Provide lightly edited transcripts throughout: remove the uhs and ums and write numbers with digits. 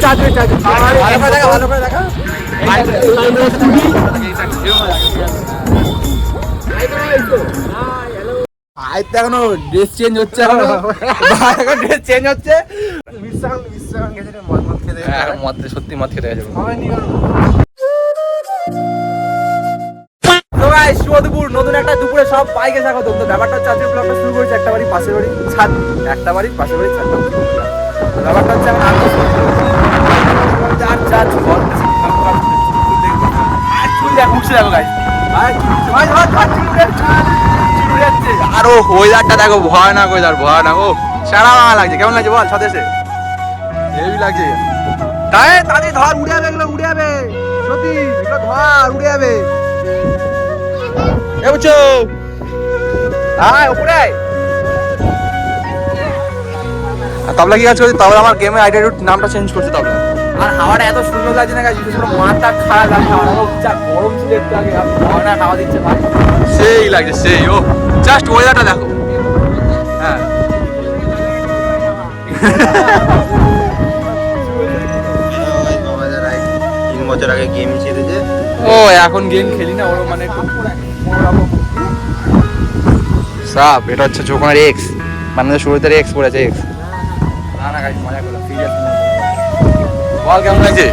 চারজন ভালো করে দেখা এখনো ড্রেস চেঞ্জ হচ্ছে ড্রেস চেঞ্জ হচ্ছে সত্যি মদ খেতে গেছে শিবদুপুর নতুন একটা দুপুরে সব বাইকে স্বাগত। তো ব্যাপারটা হচ্ছে আজকে ব্লগটা শুরু করেছে একটা বাড়ি পাশের বাড়ি ছাদ, একটা বাড়ির পাশের বাড়ি ছাদ। ব্যাপারটা হচ্ছে আরো ওয়েদারটা দেখো ভয়ানক ওয়েদার ভয়ানক। ও সারা লাগছে, কেমন লাগছে বল স্বদেশে? হেভি লাগছে। তাদের ধর উড়ে যাবে, এগুলো উড়ে যাবে, সত্যি এগুলো ধর উড়ে যাবে। তবলা কি কাজ করছি? তবলা আমার গেমের আইডিয়া নামটা চেঞ্জ করছে তবলা। আর হাওয়াটা এত সুন্দর লাগছে না গাইস, বিশেষ করে মাথা খারাপ লাগছে আমার। যা গরম ছিল একটু আগে, হাওয়াটা হাওয়া দিচ্ছে ভাই, সেই লাগছে সেই। ও জাস্ট ওয়েদারটা দেখো। হ্যাঁ 3 বছর আগে গেম ছেড়েছে। ও এখন গেম খেলি না, ওর মানে সাপ। এটা হচ্ছে চোখের এক্স, মানে শুরুতে এক্স পড়েছে এক্স। না না গাইস মজা করলাম, ঠিক আছে। বল কেমন লাগছে?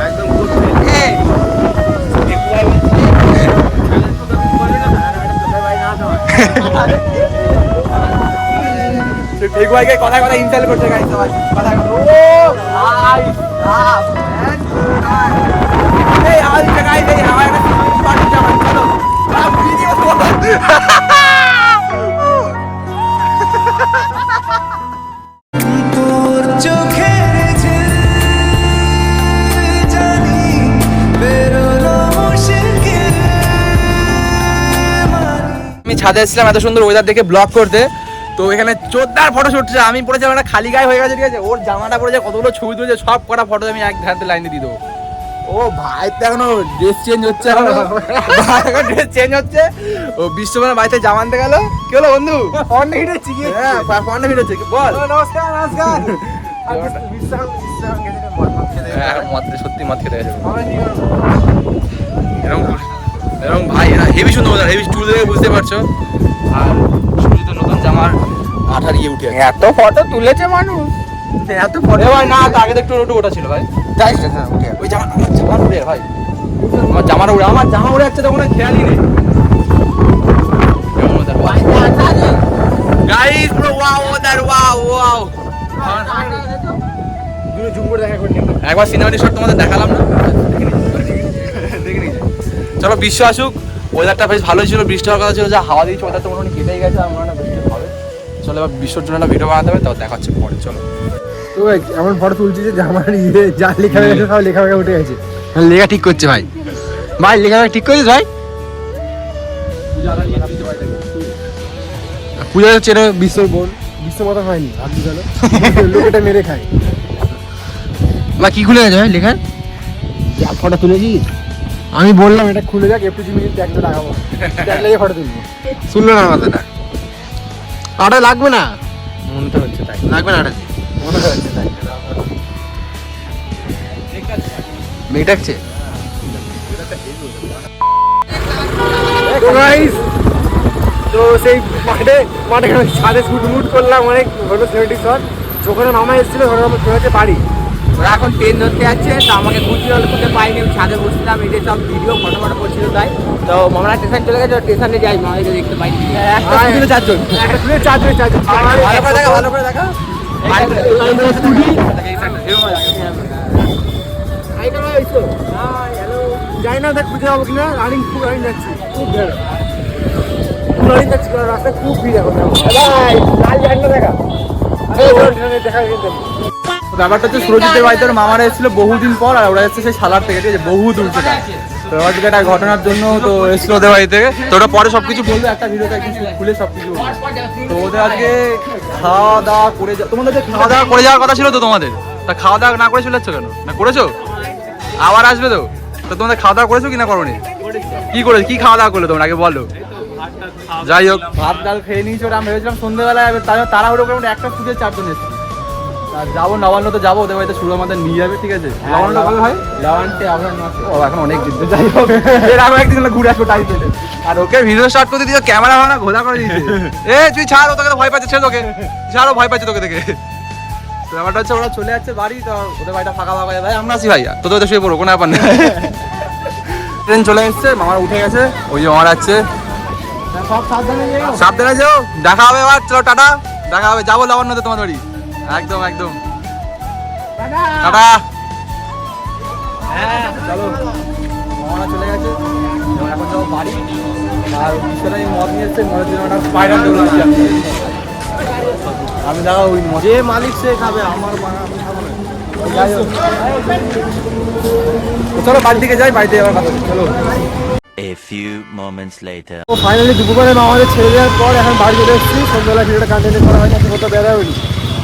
একদম ফেগুয়াইকে কথা কথা ইনসাল্ট করছে গাইস সবাই। কথা কথা ও ভাই সাপ এই আজ গাইস এই হাওয়া একটা পার্টি যাবে। চলো আপ ভিডিও আমি ছাদে এসেছিলাম এত সুন্দর ওয়েদার দেখে ব্লগ করতে। তো এখানে চোদ্দার ফটো শুট, আমি পড়েছিলাম একটা খালি গায়ে হয়ে গেছে, ঠিক আছে। ওর জামাটা পড়েছে, কতগুলো ছবি তুলেছে, সব কটা ফটো আমি এক ধারে লাইনে দিয়ে দেবো। ও ভাই তো এখনো ড্রেস চেঞ্জ হচ্ছে, এখন ড্রেস চেঞ্জ হচ্ছে। ও বিশ্বমানের বাড়িতে জামা আনতে গেল। কি হলো বন্ধু? ফন্ডে হিট হচ্ছে কি? হ্যাঁ ফন্ডে হিট হচ্ছে, বল। নমস্কার নমস্কার। সত্যি মদ খেতে গেছে এরকম ভাই। এরা হেভি সুন্দর, হেভি চুল দেখে বুঝতে পারছো। আর শুধু তো নতুন জামার আঠা দিয়ে উঠে এত ফটো তুলেছে মানুষ, এত ফটো ভাই। না তার আগে একটু একটু ওটা ছিল ভাই। ওই জামা আমার জামা উড়ে ভাই, আমার জামাটা উড়ে, আমার জামা উড়ে যাচ্ছে তখন খেয়ালই নেই। Guys bro wow other wow wow. দুটো জুম করে দেখা করে নিলাম একবার, সিনেমাটিক শট তোমাদের দেখালাম না, দেখে নিয়েছি। চলো বিশ্ব আসুক, ওয়েদারটা বেশ ভালোই ছিল, বৃষ্টি হওয়ার কথা ছিল, যা হাওয়া দিয়েছে ওয়েদার তো মোটামুটি কেটেই গেছে, আর মনে হয় বৃষ্টি হবে। চলো এবার বিশ্বর জন্য একটা ভিডিও বানাতে হবে, তো দেখা হচ্ছে পরে। চলো তো এমন ফটো তুলছি যে আমার ইয়ে যা লেখা হয়ে গেছে সব লেখা উঠে গেছে। লেখা ঠিক করছে ভাই, ভাই লেখা ঠিক করছিস ভাই। পূজা হচ্ছে বিশ্বর বোন, বিশ্ব মতো হয়নি, আপনি চলো লোক এটা মেরে খায়। বা কি খুলে গেছে ভাই লেখা? যা ফটো তুলেছি আমি বললাম এটা খুলে যাক, একটু জিনিস ট্যাগটা লাগাবো, ট্যাগ লাগিয়ে ফটো তুলবো। শুনলো না কথাটা? আটা লাগবে না, মনে তো হচ্ছে তাই লাগবে না আটা, মনে তো হচ্ছে তাই। মেঘ ডাকছে। তো সেই মাঠে ছাদে শুট করলাম, অনেক ফটো সিনেমেটিক শট। ওখানে মামা এসেছিল, হচ্ছে বাড়ি। ওরা এখন ট্রেন ধরতে যাচ্ছে, তো আমাকে খুঁজতে হলে খুঁজে পাইনি, আমি ছাদে বসছিলাম, এই যে সব ভিডিও ফটো ফটো করছিল তাই। তো মামারা স্টেশন চলে গেছে, স্টেশনে যাই, মামাকে দেখতে পাইনি। চারজন ভালো করে দেখা, ভালো করে দেখা। যাই না দেখ খুঁজে পাবো কিনা, রানিং খুব রানিং যাচ্ছি, খুব ভিড়, রানিং যাচ্ছি, রাস্তায় খুব ভিড় এখন। লাল ঝান্ডা দেখা দেখা কিন্তু। ব্যাপারটা হচ্ছে সুরজিতের বাড়িতে ওর মামারা এসেছিল বহুদিন পর, আর ওরা এসেছে সেই সালার থেকে, ঠিক আছে, বহু দূর থেকে। তো আজকে একটা ঘটনার জন্য তো এসেছিল ওদের বাড়ি থেকে। তো ওটা পরে সবকিছু বলবো, একটা ভিডিওতে একদম খুলে সবকিছু বলবো। তো ওদের আজকে খাওয়া দাওয়া করে তোমাদের যে খাওয়া দাওয়া করে যাওয়ার কথা ছিল তো তোমাদের, তা খাওয়া দাওয়া না করে চলে যাচ্ছ কেন? না করেছো? আবার আসবে তো? তো তোমাদের খাওয়া দাওয়া করেছো কি না করোনি? কি করেছো, কি খাওয়া দাওয়া করলে তোমরা আগে বলো। যাই হোক ভাত ডাল খেয়ে নিয়েছি, ওরা আমি ভেবেছিলাম সন্ধ্যেবেলায় তাড়াহুড়ো করে একটা ফুটে চারজন এসেছি। আর যাবো নবান্ন তো যাবো, ওদের বাড়িতে শুরু আমাদের নিয়ে যাবে, ঠিক আছে? নবান্ন কবে হয়? লাভান্তে আপনার মাসে ও এখন অনেক দিন তো, যাই হোক এর আগে একদিন ঘুরে আসবো টাইম পেলে। আর ওকে ভিডিও স্টার্ট করে দিয়েছে, ক্যামেরা ভাড়া ঘোলা করে দিয়েছে। এ তুই ছাড়, ও তোকে তো ভয় পাচ্ছে, ছেড়ে তোকে ছাড়, ও ভয় পাচ্ছে তোকে দেখে। তো ব্যাপারটা হচ্ছে ওরা চলে যাচ্ছে বাড়ি, তো ওদের বাড়িটা ফাঁকা ফাঁকা যায়। ভাই আমরা আসি ভাই, তোদের তো শুয়ে পড়বো, কোনো ব্যাপার নেই। ট্রেন চলে এসছে, মামার উঠে গেছে, ওই যে মামার আছে। সব সাবধানে যাও। সাবধানে যাও, দেখা হবে এবার, চলো টাটা, দেখা হবে, যাবো লাবণ্যতে তোমার বাড়ি, একদম একদম টাটা। চলো মামারা চলে গেছে, এবার এখন যাবো বাড়ি। আর বিশ্বরাই মদ নিয়ে এসছে, মদের জন্য একটা স্পাইডার দৌড় আছে। আমি দেখা ওই মদ, যে মালিক সে খাবে, আমার আমি খাবো না। যাই হোক। তো চলো বাড়ির দিকে যাই, বাড়িতে এবার কথা বলি, চলো। A few moments later. তো ফাইনালি দুপুরবেলা আমাদের ছেড়ে দেওয়ার পর এখন বাড়ি চলে এসেছি। সন্ধ্যাবেলা ভিডিওটা কন্টিনিউ করা হয় না, কোথাও বেড়া হয়নি।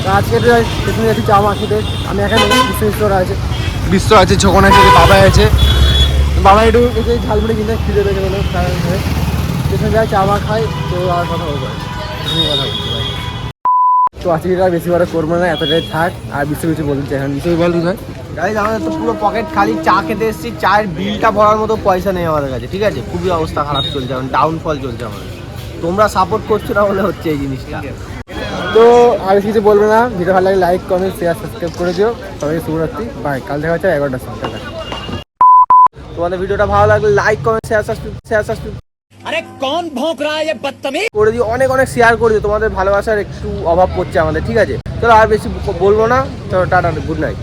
তো আজকে স্টেশনে যাচ্ছি চা মা খেতে। আমি এখানে বিশ্ব আছে, বিশ্ব আছে, ছোকন আছে, বাবা আছে। বাবা একটু এই যে ঝালমুড়ি কিনতে খিদে পেয়ে গেলো, স্টেশনে যাই চা মা খাই, তো আর কথা বলবো, কথা বলতে পারি। তো আজকে এটা বেশি বড় করবো না, এতটাই থাক। আর বিশ্ব কিছু বলতে চাই, এখন বিশ্ব বল তুই ভাই। গাইজ আমাদের তো পুরো পকেট খালি, চা খেতে এসেছি, চায়ের বিলটা ভরার মতো পয়সা নেই আমাদের কাছে, ঠিক আছে? খুবই অবস্থা খারাপ চলছে, এখন ডাউনফল চলছে আমাদের। তোমরা সাপোর্ট করছো না বলে হচ্ছে এই জিনিসটা। তো আর কিছু বলবো না, ভিডিও ভালো লাগে লাইক কমেন্ট শেয়ার সাবস্ক্রাইব করে দিও। সবাই শুভরাত্রি, বাই। কাল দেখা হচ্ছে 11টার সময়। তোমাদের ভিডিওটা ভালো লাগলে লাইক কমেন্ট শেয়ার সাবস্ক্রাইব अरे कौन भौंक रहा है ये बदतमीज? করে দিও, অনেক অনেক শেয়ার করে দিও। তোমাদের ভালোবাসার একটু অভাব পড়ছে আমাদের, ঠিক আছে? চলো আর বেশি বলবো না, চলো টাটা, গুড নাইট।